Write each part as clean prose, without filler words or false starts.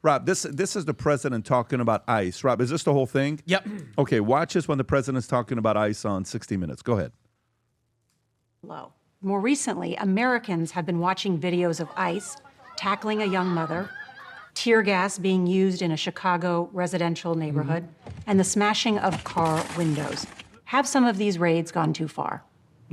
Rob, this is the president talking about ICE. Rob, is this the whole thing? Yep. Okay, watch this when the president's talking about ICE on 60 Minutes. Go ahead. Low. More recently, Americans have been watching videos of ICE tackling a young mother, tear gas being used in a Chicago residential neighborhood, and the smashing of car windows. Have some of these raids gone too far?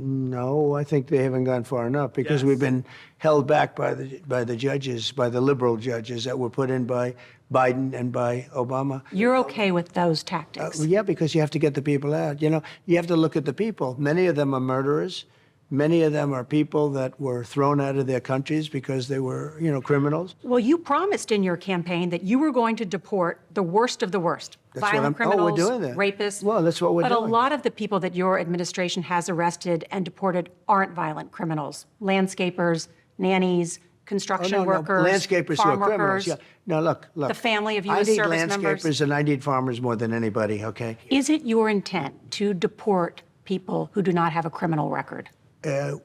No, I think they haven't gone far enough because we've been held back by the judges, by the liberal judges that were put in by Biden and by Obama. You're okay with those tactics? Yeah, because you have to get the people out. You know, you have to look at the people. Many of them are murderers. Many of them are people that were thrown out of their countries because they were, criminals. Well, you promised in your campaign that you were going to deport the worst of the worst. Violent criminals, we're doing that. Rapists. Well, that's what we're doing. But a lot of the people that your administration has arrested and deported aren't violent criminals. Landscapers, nannies, construction workers, landscapers farm who are criminals. workers. Yeah. No, look. The family of U.S. service members. I need landscapers and I need farmers more than anybody, okay? Is it your intent to deport people who do not have a criminal record?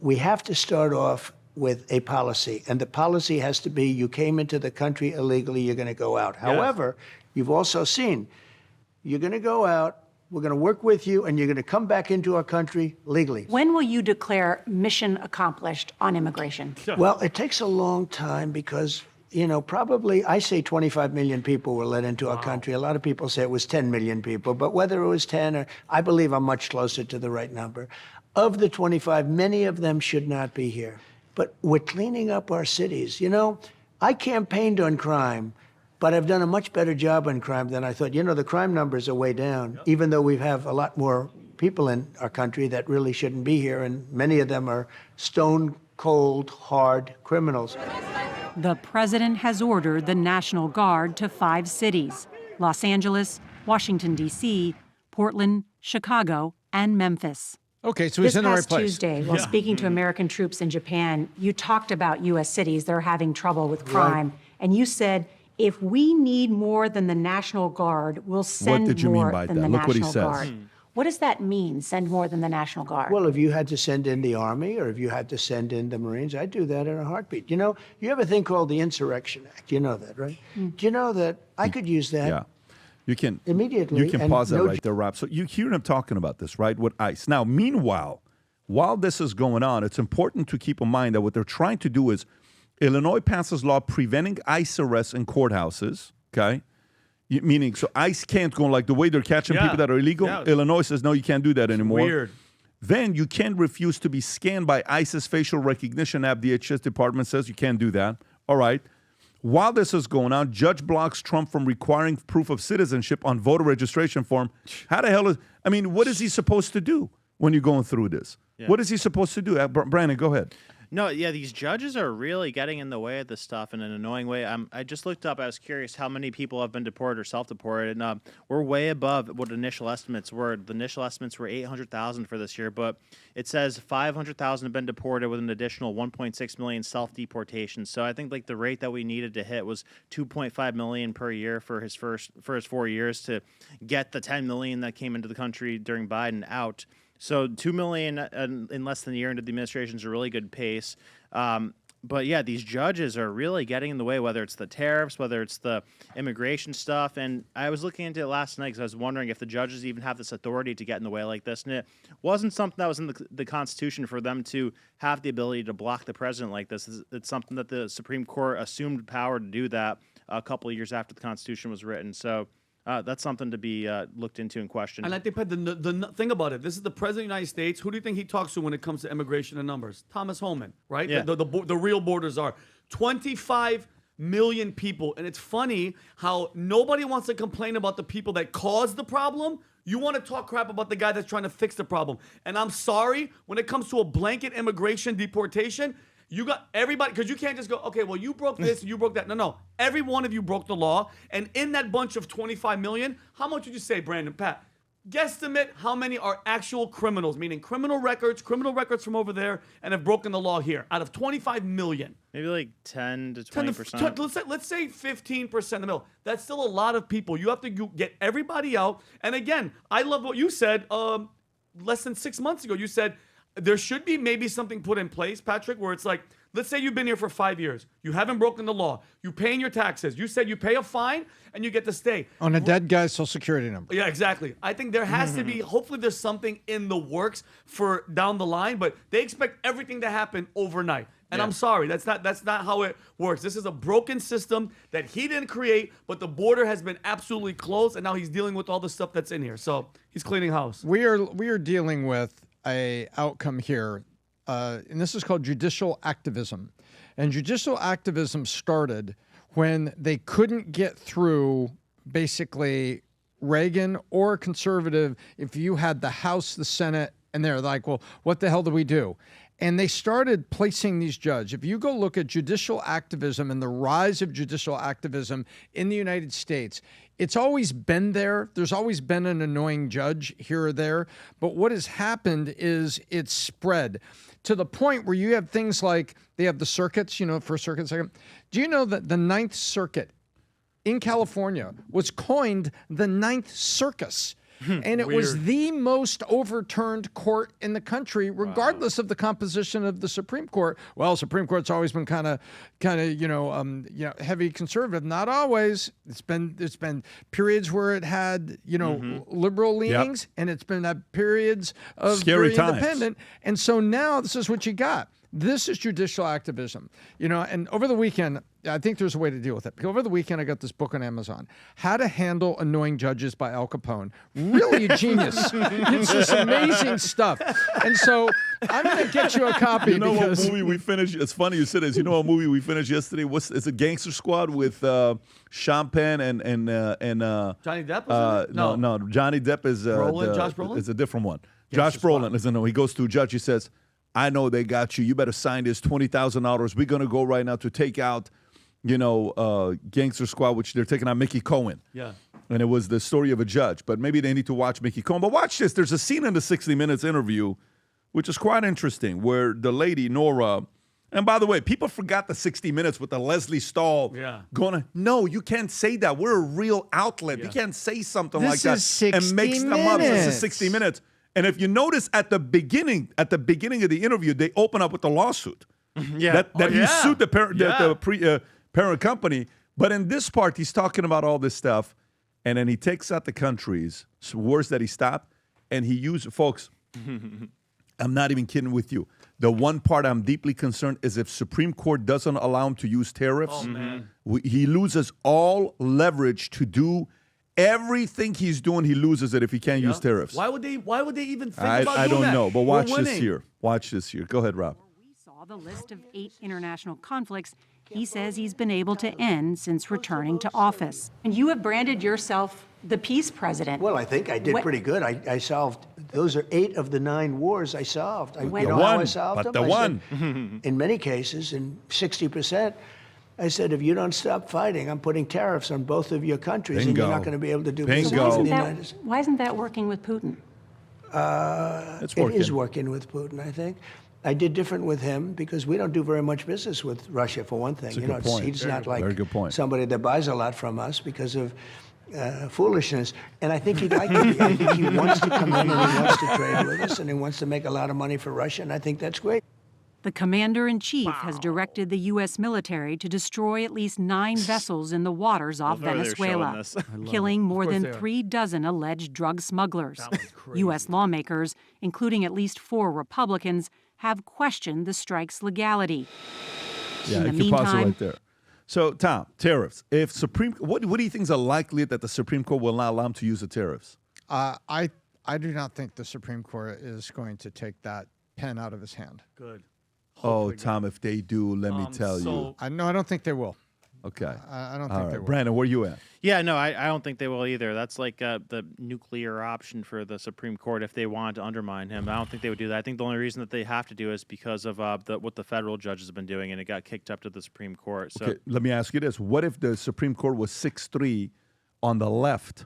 We have to start off with a policy, and the policy has to be you came into the country illegally, you're going to go out. Yeah. However, you've also seen you're going to go out, we're going to work with you, and you're going to come back into our country legally. When will you declare mission accomplished on immigration? Well, it takes a long time because, probably I say 25 million people were let into our country. A lot of people say it was 10 million people, but whether it was 10 or I believe I'm much closer to the right number. Of the 25, many of them should not be here. But we're cleaning up our cities. I campaigned on crime, but I've done a much better job on crime than I thought. The crime numbers are way down, even though we have a lot more people in our country that really shouldn't be here, and many of them are stone cold, hard criminals. The president has ordered the National Guard to 5 cities: Los Angeles, Washington, D.C., Portland, Chicago, and Memphis. Okay, so he's in the right place. This past Tuesday, while speaking to American troops in Japan, you talked about U.S. cities that are having trouble with crime. Right. And you said, if we need more than the National Guard, we'll send more than the National Guard. What does that mean, send more than the National Guard? Well, if you had to send in the Army or if you had to send in the Marines, I'd do that in a heartbeat. You have a thing called the Insurrection Act. You know that, right? Do you know that I could use that? Yeah. You can immediately. You can pause that right there, Rob. So you hear him talking about this, right, with ICE. Now, meanwhile, while this is going on, it's important to keep in mind that what they're trying to do is Illinois passes law preventing ICE arrests in courthouses, okay? Meaning, so ICE can't go like the way they're catching people that are illegal. Yeah. Illinois says, no, you can't do that anymore. Weird. Then you can't refuse to be scanned by ICE's facial recognition app. The DHS department says you can't do that. All right. While this is going on, judge blocks Trump from requiring proof of citizenship on voter registration form. How the hell what is he supposed to do when you're going through this? Yeah. What is he supposed to do? Brandon, go ahead. No, yeah, these judges are really getting in the way of this stuff in an annoying way. I just looked up. I was curious how many people have been deported or self-deported, and we're way above what initial estimates were. The initial estimates were 800,000 for this year, but it says 500,000 have been deported with an additional 1.6 million self-deportations. So I think the rate that we needed to hit was 2.5 million per year for his 4 years to get the 10 million that came into the country during Biden out. So 2 million in less than a year into the administration is a really good pace. But yeah, these judges are really getting in the way, whether it's the tariffs, whether it's the immigration stuff. And I was looking into it last night because I was wondering if the judges even have this authority to get in the way like this. And it wasn't something that was in the Constitution for them to have the ability to block the president like this. It's something that the Supreme Court assumed power to do that a couple of years after the Constitution was written. So that's something to be looked into and questioned. And I think the thing about it, this is the president of the United States. Who do you think he talks to when it comes to immigration and numbers? Thomas Homan, right? Yeah. The real borders are 25 million people. And it's funny how nobody wants to complain about the people that caused the problem. You want to talk crap about the guy that's trying to fix the problem. And I'm sorry, when it comes to a blanket immigration deportation, you got everybody, because you can't just go, okay, well, you broke this, you broke that. No. Every one of you broke the law. And in that bunch of 25 million, how much would you say, Brandon, Pat? Guesstimate how many are actual criminals, meaning criminal records from over there, and have broken the law here, out of 25 million. Maybe like 10 to 20%. Let's say 15% in the middle. That's still a lot of people. You have to get everybody out. And again, I love what you said less than 6 months ago. You said, there should be maybe something put in place, Patrick, where it's like let's say you've been here for 5 years. You haven't broken the law. You're paying your taxes. You said you pay a fine and you get to stay. On a dead guy's social security number. Yeah, exactly. I think there has to be, hopefully there's something in the works for down the line, but they expect everything to happen overnight. And I'm sorry, that's not how it works. This is a broken system that he didn't create, but the border has been absolutely closed, and now he's dealing with all the stuff that's in here. So he's cleaning house. We are dealing with a outcome here, and this is called judicial activism. And judicial activism started when they couldn't get through basically Reagan or conservative if you had the House, the Senate, and they're like, well, what the hell do we do? And they started placing these judges. If you go look at judicial activism and the rise of judicial activism in the United States, it's always been there. There's always been an annoying judge here or there. But what has happened is it's spread to the point where you have things like they have the circuits, First Circuit, Second. Do you know that the Ninth Circuit in California was coined the Ninth Circus? And it was the most overturned court in the country, regardless of the composition of the Supreme Court. Well, Supreme Court's always been kind of, heavy conservative. Not always. There's been periods where it had, liberal leanings, and it's been at periods of Scary very times. independent. And so now this is what you got. This is judicial activism, and over the weekend, I think there's a way to deal with it. Because over the weekend, I got this book on Amazon, How to Handle Annoying Judges by Al Capone. Really a genius. It's just amazing stuff. And so I'm going to get you a copy. You know because what movie we finished? It's funny you said this. You know what movie we finished yesterday? It's a Gangster Squad with Sean Penn and Johnny Depp? Was it? no. Johnny Depp is Josh Brolin? It's a different one. Josh Brolin is he goes to a judge. He says, I know they got you. You better sign this $20,000. We're gonna go right now to take out, Gangster Squad, which they're taking out Mickey Cohen. Yeah. And it was the story of a judge. But maybe they need to watch Mickey Cohen. But watch this. There's a scene in the 60 Minutes interview, which is quite interesting, where the lady Nora. And by the way, people forgot the 60 Minutes with the Leslie Stahl going, no, you can't say that. We're a real outlet. You can't say something This like that is 60 and mix them up. This is minutes. 60 Minutes. And if you notice at the beginning of the interview, they open up with the lawsuit. That he sued the parent company. But in this part, he's talking about all this stuff. And then he takes out the countries, wars that he stopped, and he used, folks, I'm not even kidding with you. The one part I'm deeply concerned is if Supreme Court doesn't allow him to use tariffs, he loses all leverage to do everything he's doing. He loses it if he can't use tariffs. Why would they even think about doing that? I don't know, but watch We're this winning. here. Watch this here. Go ahead, Rob. We saw the list of 8 international conflicts he says he's been able to end since returning to office. And you have branded yourself the peace president. Well, I think I did pretty good. I solved, those are 8 of the 9 wars I solved. You know how I solved them? The I one. said, in many cases, in 60%, I said, if you don't stop fighting, I'm putting tariffs on both of your countries, and you're not going to be able to do business Bingo. with the United States. Why isn't that working with Putin? It's It working. is working with Putin, I think. I did different with him because we don't do very much business with Russia, for one thing. That's a good point. He's not like Very good point. somebody that buys a lot from us because of foolishness. And I think he'd like it. I think he wants to come in and he wants to trade with us and he wants to make a lot of money for Russia, and I think that's great. The commander-in-chief has directed the U.S. military to destroy at least 9 vessels in the waters off Love how they're showing Venezuela, this. killing more course than they are. 3 dozen alleged drug smugglers. U.S. lawmakers, including at least 4 Republicans, have questioned the strike's legality. Yeah, In the you can pause it meantime- right there. So, Tom, tariffs. If what do you think is likely that the Supreme Court will not allow him to use the tariffs? I do not think the Supreme Court is going to take that pen out of his hand. Good. Oh, Tom, if they do, let me tell you. so- I don't think they will. Okay. I don't All think they right. will. Brandon, where you at? Yeah, no, I don't think they will either. That's like the nuclear option for the Supreme Court if they wanted to undermine him. I don't think they would do that. I think the only reason that they have to do is because of what the federal judges have been doing, and it got kicked up to the Supreme Court. So Okay, let me ask you this. What if the Supreme Court was 6-3 on the left?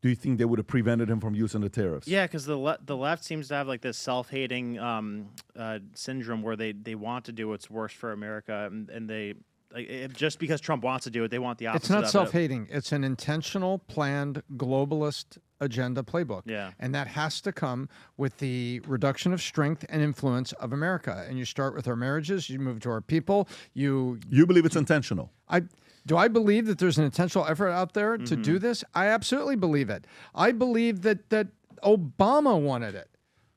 Do you think they would have prevented him from using the tariffs? yeah, because the left seems to have like this self-hating syndrome where they want to do what's worst for America, and they just because Trump wants to do it, they want the opposite. It's not of it. self-hating. It's an intentional, planned, globalist agenda playbook. Yeah. And that has to come with the reduction of strength and influence of America. And you start with our marriages, you move to our people, You believe it's intentional? Do I believe that there's an intentional effort out there to do this? I absolutely believe it. I believe that Obama wanted it.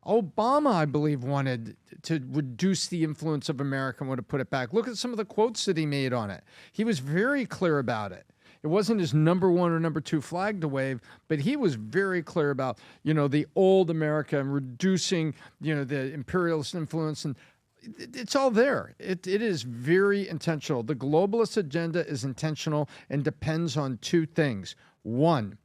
Obama, I believe, wanted to reduce the influence of America and want to put it back. Look at some of the quotes that he made on it. He was very clear about it. It wasn't his number one or number two flag to wave, but he was very clear about, the old America and reducing, the imperialist influence. And it's all there. It is very intentional. The globalist agenda is intentional and depends on two things. One,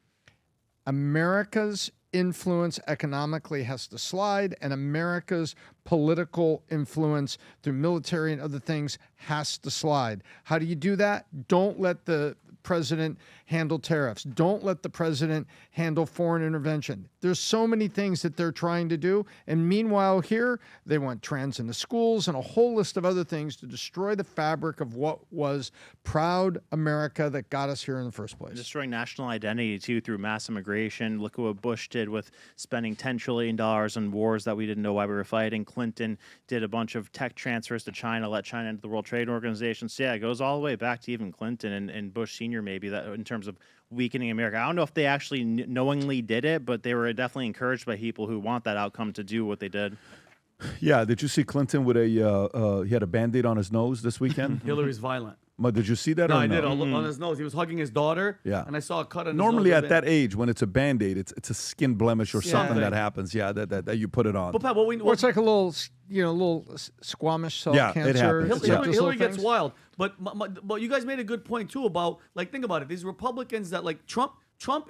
America's influence economically has to slide, and America's political influence through military and other things has to slide. How do you do that? Don't let the president handle tariffs. Don't let the president handle foreign intervention. There's so many things that they're trying to do. And meanwhile here, they want trans in the schools and a whole list of other things to destroy the fabric of what was proud America that got us here in the first place. Destroying national identity, too, through mass immigration. Look at what Bush did with spending $10 trillion on wars that we didn't know why we were fighting. Clinton did a bunch of tech transfers to China, let China into the World Trade Organization. So, yeah, it goes all the way back to even Clinton and Bush Sr., maybe, that in terms of weakening America. I don't know if they actually knowingly did it, but they were definitely encouraged by people who want that outcome to do what they did. Yeah, did you see Clinton with he had a Band-Aid on his nose this weekend? Hillary's violent. But did you see that? No, or I did. On his nose. He was hugging his daughter. Yeah. And I saw a cut on Normally his nose. at that age, when it's a Band-Aid, it's a skin blemish or something that happens. Yeah, that you put it on. But Pat, Or it's like a little, little squamish cell Yeah, it cancer. happens. It's like Yeah. those Hillary little gets things. wild. But you guys made a good point too about, like, think about it. These Republicans that, like, Trump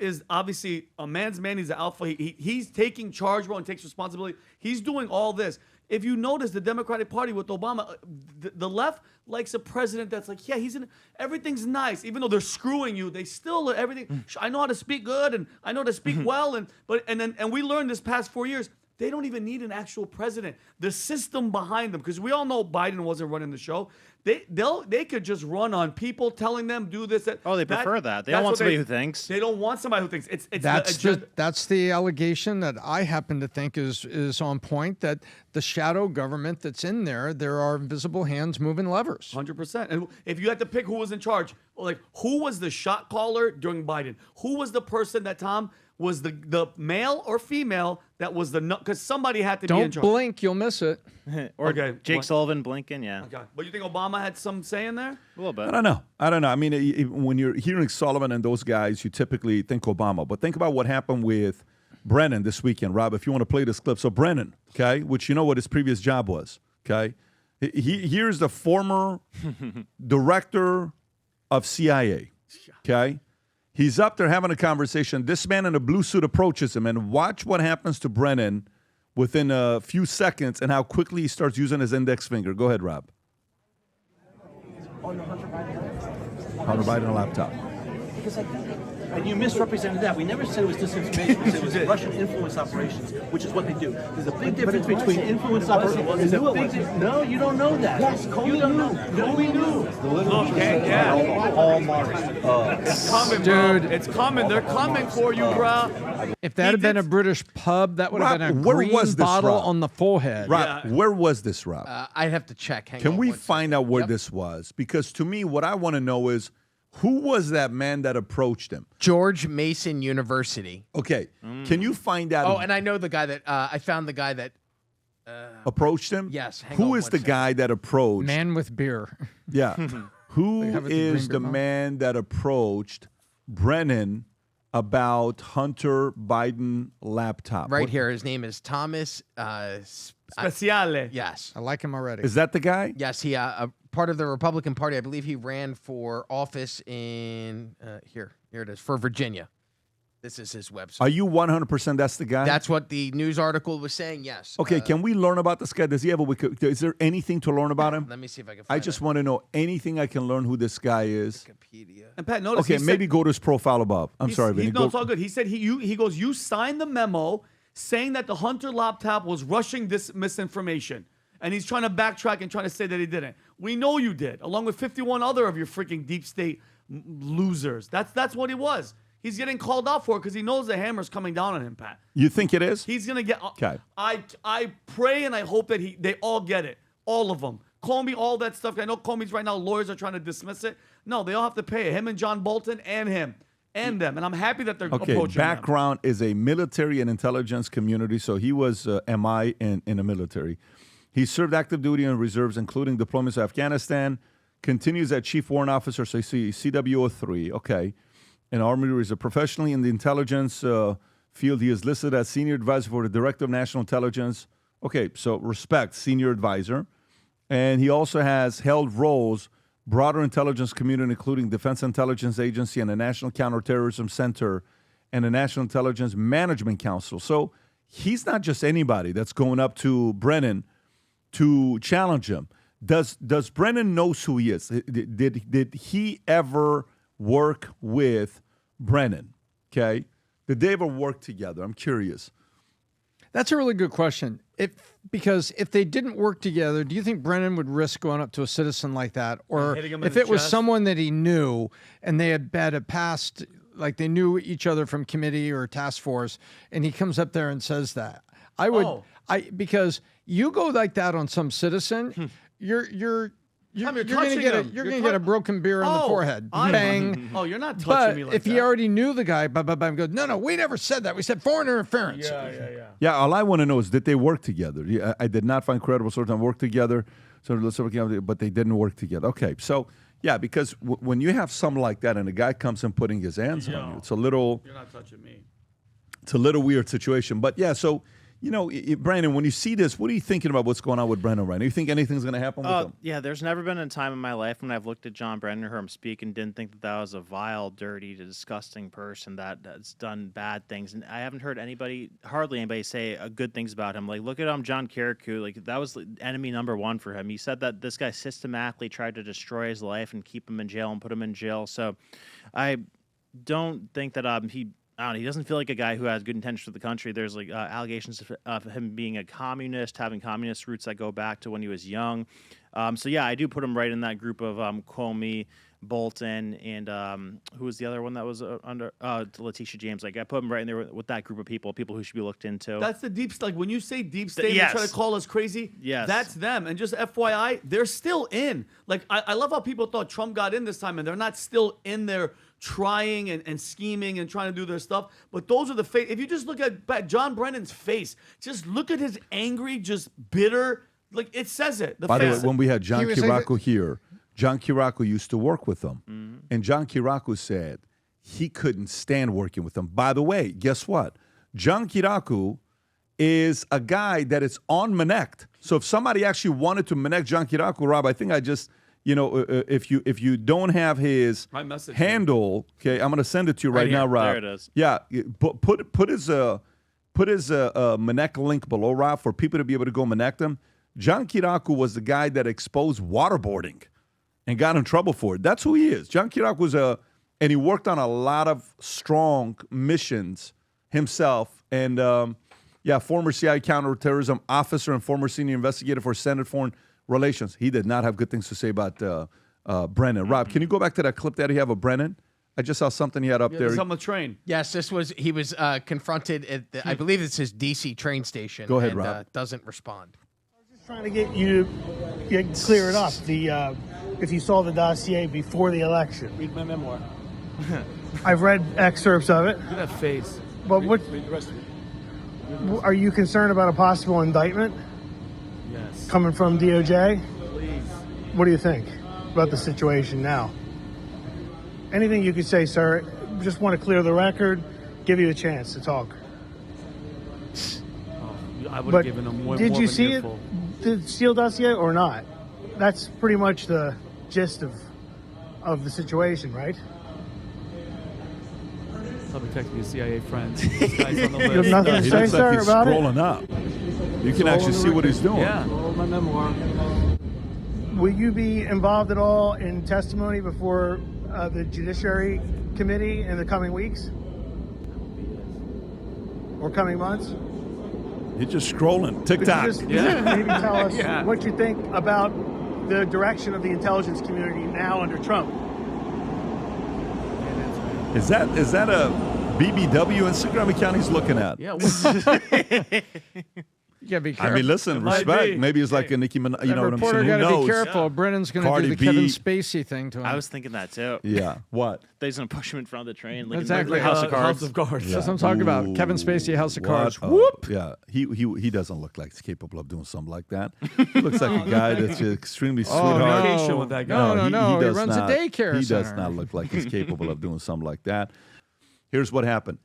is obviously a man's man. He's the alpha. He's taking charge role and takes responsibility. He's doing all this. If you notice the Democratic Party with Obama, the left likes a president that's like, yeah, everything's nice. Even though they're screwing you, they still everything. I know how to speak good and I know how to speak well. And we learned this past 4 years, they don't even need an actual president. The system behind them, because we all know Biden wasn't running the show. They could just run on people telling them do this. That. Oh, they prefer that. They don't want somebody who thinks. They don't want somebody who thinks. It's That's the allegation that I happen to think is on point. That the shadow government that's in there are invisible hands moving levers. 100%. And if you had to pick who was in charge, like who was the shot caller during Biden? Who was the person that was the male or female that was because somebody had to be in Don't charge. blink, you'll miss it. Or Okay, Jake what? Sullivan blinking, yeah. Okay. But you think Obama had some say in there? A little bit. I don't know. I mean, when you're hearing Sullivan and those guys, you typically think Obama. But think about what happened with Brennan this weekend, Rob, if you want to play this clip. So Brennan, okay, which you know what his previous job was, okay? Here's the former director of CIA, okay? He's up there having a conversation. This man in a blue suit approaches him, and watch what happens to Brennan within a few seconds and how quickly he starts using his index finger. Go ahead, Rob. Hunter Biden laptop. And you misrepresented that. We never said it was disinformation. We said it was Russian influence operations, which is what they do. There's a big difference between influence operations. No, you don't know that. Yes, you don't know. No, we knew. It's coming, Dude. bro. It's coming. They're coming for you, bro. If that had been a British pub, that would have Rob, been a where green was this, bottle Rob? on the forehead. Rob, where was this, Rob? I'd have to check. Hang Can on we one find second. out where Yep. this was? Because to me, what I want to know is who was that man that approached him? George Mason University. Okay, can you find out Oh, and I know the guy that I found the guy that approached him? Yes, hang Who on is one the second. guy that approached? Man with beer. Yeah. Who have it the is green the beer mouth? man that approached Brennan about Hunter Biden laptop? right What- here. His name is Thomas. Speciale. Yes, I like him already. Is that the guy? yes. He a part of the Republican Party. I believe he ran for office in here. Here it is for Virginia. This is his website. Are you 100% that's the guy? That's what the news article was saying. Yes. Okay, can we learn about this guy? Does he have a is there anything to learn about him? Let me see if I can. I Find just it. want to know anything I can learn who this guy is. Wikipedia. And Pat, notice Okay, he maybe said, go to his profile above. I'm sorry, Vinny. No, it's all good. He said he goes, you signed the memo saying that the Hunter laptop was rushing this misinformation. And he's trying to backtrack and trying to say that he didn't. We know you did, along with 51 other of your freaking deep state losers. That's what he was. He's getting called out for it because he knows the hammer's coming down on him, Pat. You think it is? He's gonna get. Okay. I pray and I hope that they all get it, all of them. Comey, all that stuff. I know Comey's right now. Lawyers are trying to dismiss it. No, they all have to pay it. Him and John Bolton and him and them. And I'm happy that they're Okay, approaching background is a military and intelligence community. So he was MI in the military. He served active duty and reserves, including deployments to Afghanistan. Continues as chief warrant officer, so you see CW03. Okay. An Army Reserve. Professionally in the intelligence field, he is listed as senior advisor for the Director of National Intelligence. Okay, so respect, senior advisor. And he also has held roles, broader intelligence community, including Defense Intelligence Agency and the National Counterterrorism Center and the National Intelligence Management Council. So he's not just anybody that's going up to Brennan to challenge him. Does Brennan knows who he is? Did he ever work with Brennan? Okay. Did they ever work together? I'm curious. That's a really good question. Because if they didn't work together, do you think Brennan would risk going up to a citizen like that? Or hitting him in if his it was chest? someone that he knew and they had a past, like they knew each other from committee or task force, and he comes up there and says that, I would, Oh. because you go like that on some citizen, you're Tom, you're gonna touching get him. you're You're gonna get a broken beer on the forehead. Bang. Oh, you're not touching But me like if that. he already knew the guy, goes, no, we never said that. We said foreign interference. Yeah, all I want to know is did they work together? Yeah, I did not find credible source on work together. So let's look at, but they didn't work together. Okay, so yeah, because when you have something like that and a guy comes in putting his hands on you, it's a little. You're not touching me. It's a little weird situation. But yeah, so Brandon, when you see this, what are you thinking about what's going on with Brennan right now? You think anything's going to happen with him? Yeah, there's never been a time in my life when I've looked at John Brennan or heard him speak and didn't think that was a vile, dirty, disgusting person that's done bad things. And I haven't heard hardly anybody say good things about him. Like, look at John Kiriakou. Like, that was enemy number one for him. He said that this guy systematically tried to destroy his life and keep him in jail and put him in jail. So I don't think that he doesn't feel like a guy who has good intentions for the country. There's allegations of him being a communist, having communist roots that go back to when he was young. So yeah, I do put him right in that group of Comey, Bolton, and who was the other one that was under Letitia James. Like I put him right in there with that group of people who should be looked into. That's the deep. Like when you say deep state, Yes. and try to call us crazy. Yes. That's them. And just FYI, they're still in. Like I love how people thought Trump got in this time, and they're not still in there trying and scheming and trying to do their stuff. But those are the face. If you just look at John Brennan's face, just look at his angry, just bitter. Like it says it. By the way, when we had John He was like Kiriakou here, John Kiriakou used to work with them. And John Kiriakou said he couldn't stand working with them. By the way, guess what? John Kiriakou is a guy that is on Manect. So if somebody actually wanted to Manect John Kiriakou, Rob, I think I just, if you don't have his My message handle, okay, I'm going to send it to you right here. now, Rob. There it is. Yeah, put his Manect link below, Rob, for people to be able to go Manect him. John Kiriakou was the guy that exposed waterboarding and got in trouble for it. That's who he is. John Kiriakou was and he worked on a lot of strong missions himself. And former CIA counterterrorism officer and former senior investigator for Senate Foreign Relations. He did not have good things to say about Brennan. Rob, can you go back to that clip that he have of Brennan? I just saw something he had up there. He's on the train. Yes, he was confronted at I believe it's his D.C. train station. Go ahead, and, Rob. Doesn't respond. Trying to get you to clear it up. If you saw the dossier before the election, Read my memoir. I've read excerpts of it. Look at that face. But what Read the rest of it. are you concerned about a possible indictment Yes. coming from DOJ? Please. What do you think about the situation now? Anything you could say, sir? Just want to clear the record. Give you a chance to talk. I would have But given him more. did more you of an see it, earful. the Steele dossier, or not? That's pretty much the gist of the situation, right? Probably texting your CIA friends. This guy's on the You have list. nothing to He say, looks like sir, he's about it? scrolling up. You can actually see what he's doing. Yeah. My memoir. Will you be involved at all in testimony before the Judiciary Committee in the coming weeks or coming months? He's just scrolling. Could TikTok. you just maybe tell us Yeah. what you think about the direction of the intelligence community now under Trump? Is that a BBW Instagram account he's looking at? Yeah. You gotta be I careful. mean, listen, might respect. be. Maybe it's like a Nicki Minaj. You know what I'm reporter saying? Who gotta knows? be careful. Brennan's gonna Cardi do the Kevin B. Spacey thing to him. I was thinking that too. Yeah. What? They're just gonna push him in front of the train, like Exactly. in House of Cards. House of Cards. That's what I'm talking about. Kevin Spacey, House of Cards. What? Whoop. Yeah. He doesn't look like he's capable of doing something like that. He looks like a guy that's extremely sweetheart. Vacation with that guy. No. He does runs not, a daycare He center. does not look like he's capable of doing something like that. Here's what happened.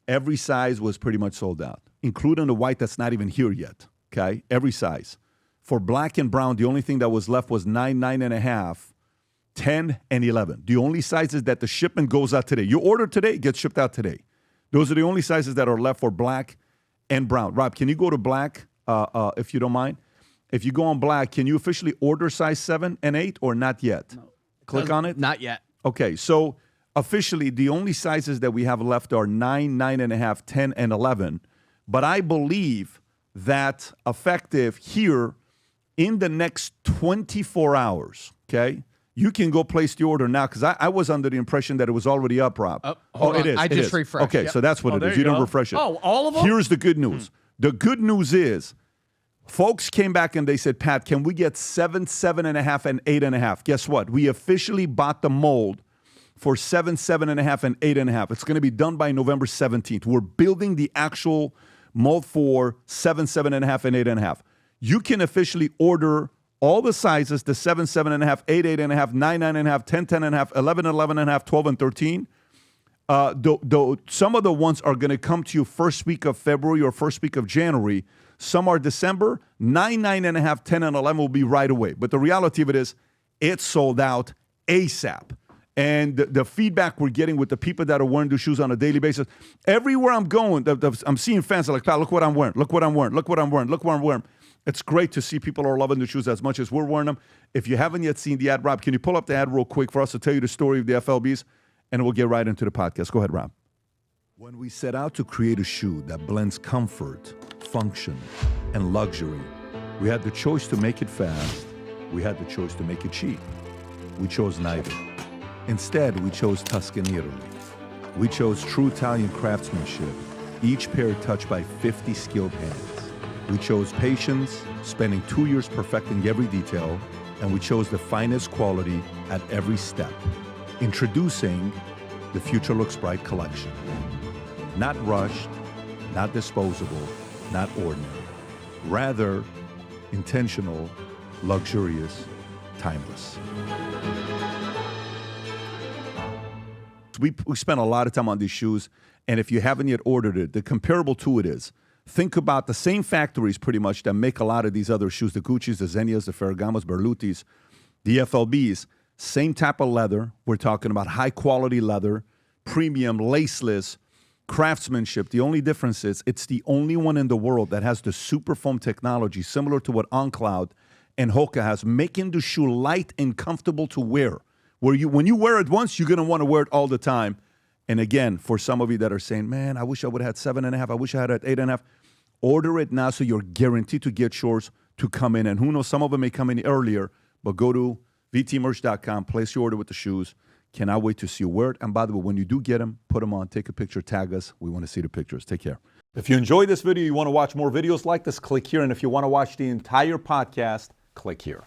Every size was pretty much sold out, including the white that's not even here yet. Okay? Every size. For black and brown, the only thing that was left was 9, 9.5, 10, and 11. The only sizes that the shipment goes out today. You order today, it gets shipped out today. Those are the only sizes that are left for black and brown. Rob, can you go to black, if you don't mind? If you go on black, can you officially order size 7 and 8 or not yet? No. Click on it. Not yet. Okay, so officially, the only sizes that we have left are 9, 9.5, 10, and 11. But I believe that effective here in the next 24 hours, okay, you can go place the order now because I was under the impression that it was already up, Rob. Hold on. It is. I it just is. refreshed. Okay, Yep. so that's what it there is. you You don't go. refresh it. Oh, all of them? Here's the good news. The good news is folks came back and they said, Pat, can we get 7, 7.5, and 8.5? Guess what? We officially bought the mold for 7, 7.5, and 8.5. It's going to be done by November 17th. We're building the actual mold for 7, 7.5, and 8.5. You can officially order all the sizes, the 7, 7.5, 8, 8.5, 9, 9.5, 10, 10.5, 11, 11.5, 12, and 13. Some of the ones are going to come to you first week of February or first week of January. Some are December. 9, 9.5, 10, and 11 will be right away. But the reality of it is it's sold out ASAP. And the feedback we're getting with the people that are wearing the shoes on a daily basis, everywhere I'm going, I'm seeing fans are like, Pat, look what I'm wearing. Look what I'm wearing. Look what I'm wearing. Look what I'm wearing. It's great to see people are loving the shoes as much as we're wearing them. If you haven't yet seen the ad, Rob, can you pull up the ad real quick for us to tell you the story of the FLBs? And we'll get right into the podcast. Go ahead, Rob. When we set out to create a shoe that blends comfort, function, and luxury, we had the choice to make it fast. We had the choice to make it cheap. We chose neither. Instead, we chose Tuscany, Italy. We chose true Italian craftsmanship, each pair touched by 50 skilled hands. We chose patience, spending 2 years perfecting every detail, and we chose the finest quality at every step. Introducing the Future Looks Bright collection. Not rushed, not disposable, not ordinary. Rather, intentional, luxurious, timeless. We spent a lot of time on these shoes, and if you haven't yet ordered it, the comparable to it is, think about the same factories pretty much that make a lot of these other shoes, the Gucci's, the Zegnas, the Ferragamo's, Berlutti's, the FLBs, same type of leather. We're talking about high quality leather, premium, laceless, craftsmanship. The only difference is it's the only one in the world that has the super foam technology similar to what OnCloud and Hoka has, making the shoe light and comfortable to wear. When you wear it once, you're going to want to wear it all the time. And again, for some of you that are saying, man, I wish I would have had 7.5. I wish I had at 8.5. Order it now so you're guaranteed to get yours to come in. And who knows, some of them may come in earlier, but go to vtmerch.com, place your order with the shoes. Cannot wait to see you wear it. And by the way, when you do get them, put them on, take a picture, tag us. We want to see the pictures. Take care. If you enjoyed this video, you want to watch more videos like this, click here. And if you want to watch the entire podcast, click here.